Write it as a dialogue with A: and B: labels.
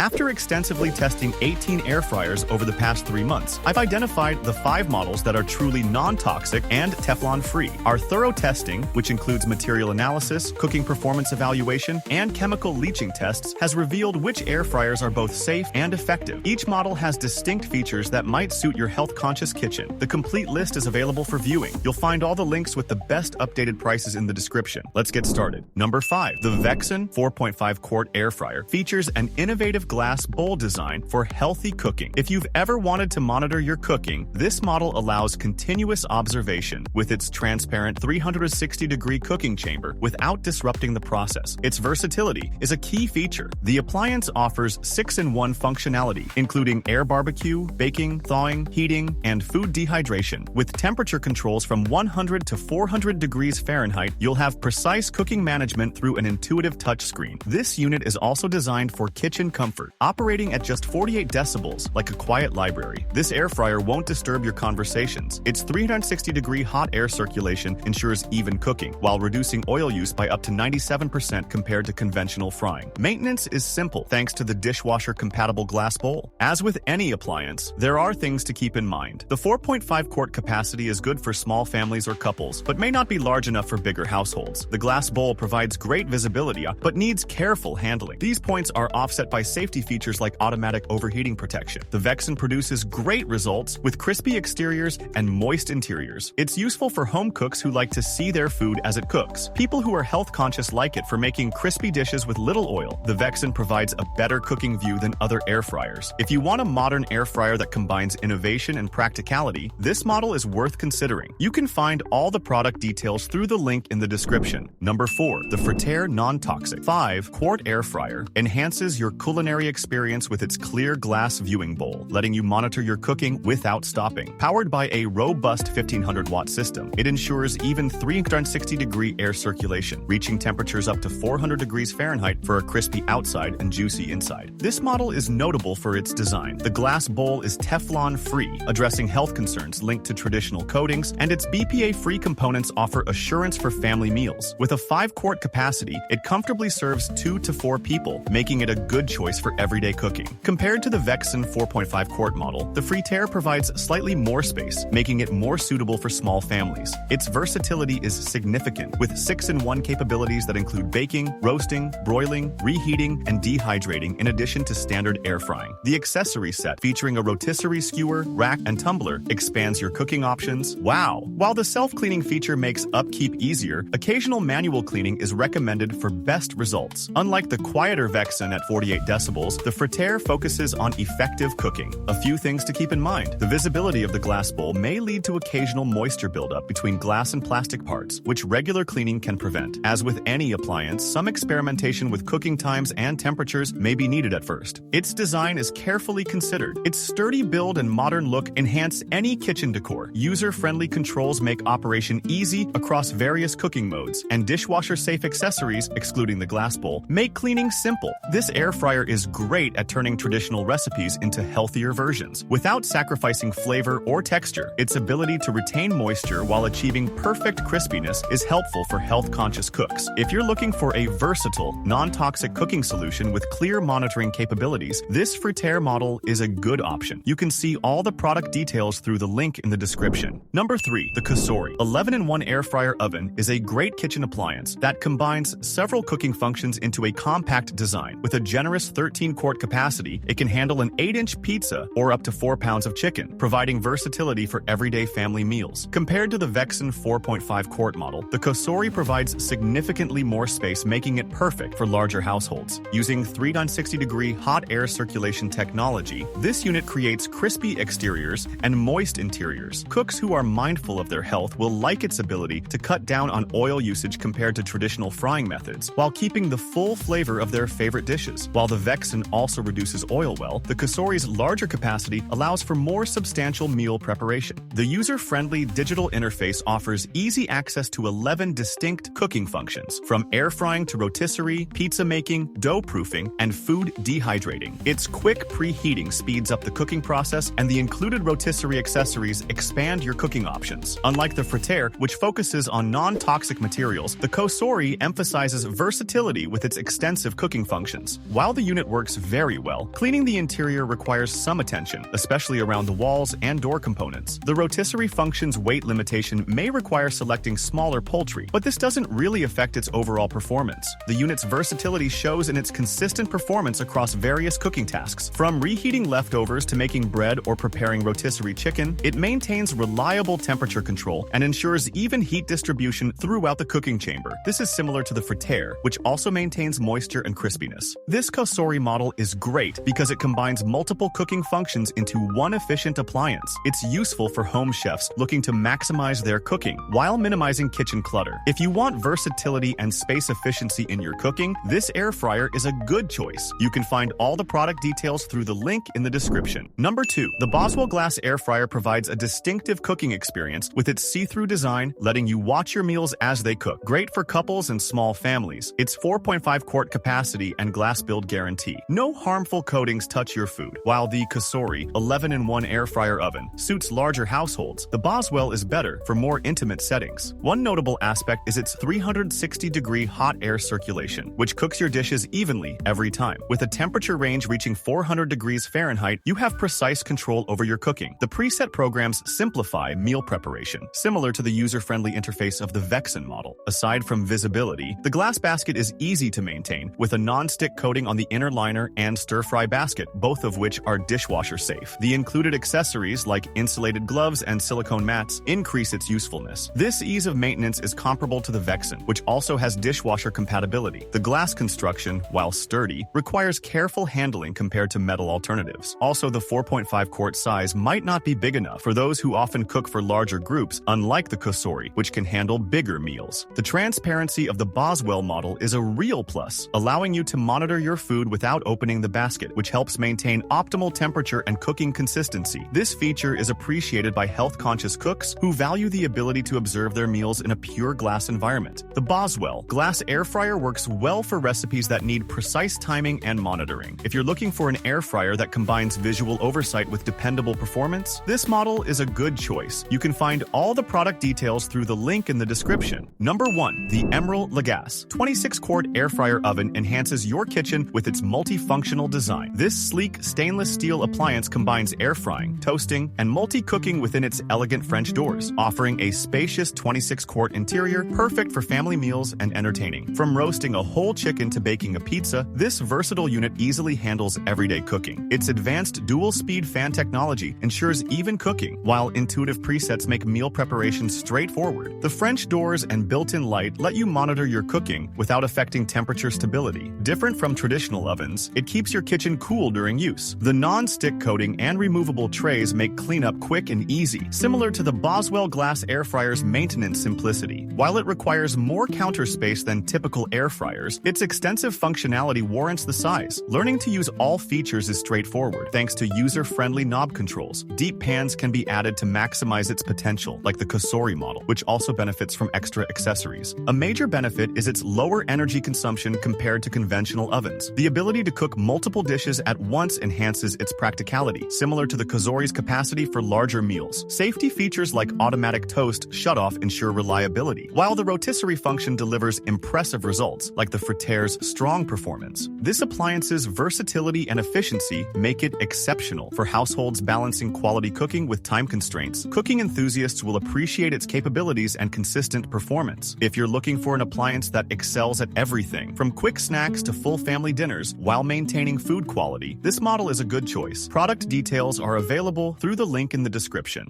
A: After extensively testing 18 air fryers over the past 3 months, I've identified the 5 models that are truly non-toxic and Teflon-free. Our thorough testing, which includes material analysis, cooking performance evaluation, and chemical leaching tests, has revealed which air fryers are both safe and effective. Each model has distinct features that might suit your health-conscious kitchen. The complete list is available for viewing. You'll find all the links with the best updated prices in the description. Let's get started. Number 5. The Vexon 4.5 quart air fryer features an innovative glass bowl design for healthy cooking. If you've ever wanted to monitor your cooking, this model allows continuous observation with its transparent 360-degree cooking chamber without disrupting the process. Its versatility is a key feature. The appliance offers 6-in-1 functionality, including air barbecue, baking, thawing, heating, and food dehydration. With temperature controls from 100 to 400 degrees Fahrenheit, you'll have precise cooking management through an intuitive touchscreen. This unit is also designed for kitchen comfort, operating at just 48 decibels, like a quiet library. This air fryer won't disturb your conversations. Its 360-degree hot air circulation ensures even cooking, while reducing oil use by up to 97% compared to conventional frying. Maintenance is simple thanks to the dishwasher-compatible glass bowl. As with any appliance, there are things to keep in mind. The 4.5 quart capacity is good for small families or couples, but may not be large enough for bigger households. The glass bowl provides great visibility, but needs careful handling. These points are offset by safety features like automatic overheating protection. The Vexon produces great results with crispy exteriors and moist interiors. It's useful for home cooks who like to see their food as it cooks. People who are health conscious like it for making crispy dishes with little oil. The Vexon provides a better cooking view than other air fryers. If you want a modern air fryer that combines innovation and practicality, this model is worth considering. You can find all the product details through the link in the description. Number 4. The Fritaire Non-Toxic 5 quart air fryer enhances your culinary experience with its clear glass viewing bowl, letting you monitor your cooking without stopping. Powered by a robust 1500-watt system, it ensures even 360-degree air circulation, reaching temperatures up to 400 degrees Fahrenheit for a crispy outside and juicy inside. This model is notable for its design. The glass bowl is Teflon-free, addressing health concerns linked to traditional coatings, and its BPA-free components offer assurance for family meals. With a 5-quart capacity, it comfortably serves 2 to 4 people, making it a good choice for everyday cooking. Compared to the Vexon 4.5 quart model, the Fritaire provides slightly more space, making it more suitable for small families. Its versatility is significant, with 6-in-1 capabilities that include baking, roasting, broiling, reheating, and dehydrating in addition to standard air frying. The accessory set, featuring a rotisserie skewer, rack, and tumbler, expands your cooking options. Wow! While the self-cleaning feature makes upkeep easier, occasional manual cleaning is recommended for best results. Unlike the quieter Vexon at 48 decibels, the Fritaire focuses on effective cooking. A few things to keep in mind. The visibility of the glass bowl may lead to occasional moisture buildup between glass and plastic parts, which regular cleaning can prevent. As with any appliance, some experimentation with cooking times and temperatures may be needed at first. Its design is carefully considered. Its sturdy build and modern look enhance any kitchen decor. User-friendly controls make operation easy across various cooking modes, and dishwasher-safe accessories, excluding the glass bowl, make cleaning simple. This air fryer is great at turning traditional recipes into healthier versions, without sacrificing flavor or texture. Its ability to retain moisture while achieving perfect crispiness is helpful for health-conscious cooks. If you're looking for a versatile, non-toxic cooking solution with clear monitoring capabilities, this Fritaire model is a good option. You can see all the product details through the link in the description. Number 3. The Cosori 11-in-1 air fryer oven is a great kitchen appliance that combines several cooking functions into a compact design. With a generous 13-quart capacity, it can handle an 8-inch pizza or up to 4 pounds of chicken, providing versatility for everyday family meals. Compared to the Vexon 4.5 quart model, the Cosori provides significantly more space, making it perfect for larger households. Using 360-degree hot air circulation technology, this unit creates crispy exteriors and moist interiors. Cooks who are mindful of their health will like its ability to cut down on oil usage compared to traditional frying methods, while keeping the full flavor of their favorite dishes. While the Vexon also reduces oil well, the Cosori's larger capacity allows for more substantial meal preparation. The user-friendly digital interface offers easy access to 11 distinct cooking functions, from air frying to rotisserie, pizza making, dough proofing, and food dehydrating. Its quick preheating speeds up the cooking process, and the included rotisserie accessories expand your cooking options. Unlike the Fritaire, which focuses on non-toxic materials, the Cosori emphasizes versatility with its extensive cooking functions. While the unit works very well, cleaning the interior requires some attention, especially around the walls and door components. The rotisserie function's weight limitation may require selecting smaller poultry, but this doesn't really affect its overall performance. The unit's versatility shows in its consistent performance across various cooking tasks. From reheating leftovers to making bread or preparing rotisserie chicken, it maintains reliable temperature control and ensures even heat distribution throughout the cooking chamber. This is similar to the Fritaire, which also maintains moisture and crispiness. This Cosori model is great because it combines multiple cooking functions into one efficient appliance. It's useful for home chefs looking to maximize their cooking while minimizing kitchen clutter. If you want versatility and space efficiency in your cooking, this air fryer is a good choice. You can find all the product details through the link in the description. Number 2. The Boswell glass air fryer provides a distinctive cooking experience with its see-through design, letting you watch your meals as they cook. Great for couples and small families. Its 4.5 quart capacity and glass build guarantee. No harmful coatings touch your food. While the Cosori 11-in-1 air fryer oven suits larger households, the Boswell is better for more intimate settings. One notable aspect is its 360-degree hot air circulation, which cooks your dishes evenly every time. With a temperature range reaching 400 degrees Fahrenheit, you have precise control over your cooking. The preset programs simplify meal preparation, similar to the user-friendly interface of the Vexon model. Aside from visibility, the glass basket is easy to maintain, with a non-stick coating on the inner liner and stir-fry basket, both of which are dishwasher safe. The included accessories, like insulated gloves and silicone mats, increase its usefulness. This ease of maintenance is comparable to the Vexon, which also has dishwasher compatibility. The glass construction, while sturdy, requires careful handling compared to metal alternatives. Also, the 4.5 quart size might not be big enough for those who often cook for larger groups, unlike the Cosori, which can handle bigger meals. The transparency of the Boswell model is a real plus, allowing you to monitor your food without opening the basket, which helps maintain optimal temperature and cooking consistency. This feature is appreciated by health-conscious cooks who value the ability to observe their meals in a pure glass environment. The Boswell glass air fryer works well for recipes that need precise timing and monitoring. If you're looking for an air fryer that combines visual oversight with dependable performance, this model is a good choice. You can find all the product details through the link in the description. Number 1. The Emeril Lagasse 26-quart air fryer oven enhances your kitchen with its multifunctional design. This sleek stainless steel appliance combines air frying, toasting, and multi-cooking within its elegant French doors, offering a spacious 26-quart interior perfect for family meals and entertaining. From roasting a whole chicken to baking a pizza, this versatile unit easily handles everyday cooking. Its advanced dual-speed fan technology ensures even cooking, while intuitive presets make meal preparation straightforward. The French doors and built-in light let you monitor your cooking without affecting temperature stability. Different from traditional ovens, it keeps your kitchen cool during use. The non-stick coating and removable trays make cleanup quick and easy, similar to the Boswell glass air fryer's maintenance simplicity. While it requires more counter space than typical air fryers, its extensive functionality warrants the size. Learning to use all features is straightforward, thanks to user-friendly knob controls. Deep pans can be added to maximize its potential, like the Cosori model, which also benefits from extra accessories. A major benefit is its lower energy consumption compared to conventional ovens. The ability to cook multiple dishes at once enhances its practicality, similar to the Cosori's capacity for larger meals. Safety features like automatic toast shutoff ensure reliability, while the rotisserie function delivers impressive results, like the Fritaire's strong performance. This appliance's versatility and efficiency make it exceptional for households balancing quality cooking with time constraints. Cooking enthusiasts will appreciate its capabilities and consistent performance. If you're looking for an appliance that excels at everything, from quick snacks to full family dinners, while maintaining food quality, this model is a good choice. Product details are available through the link in the description.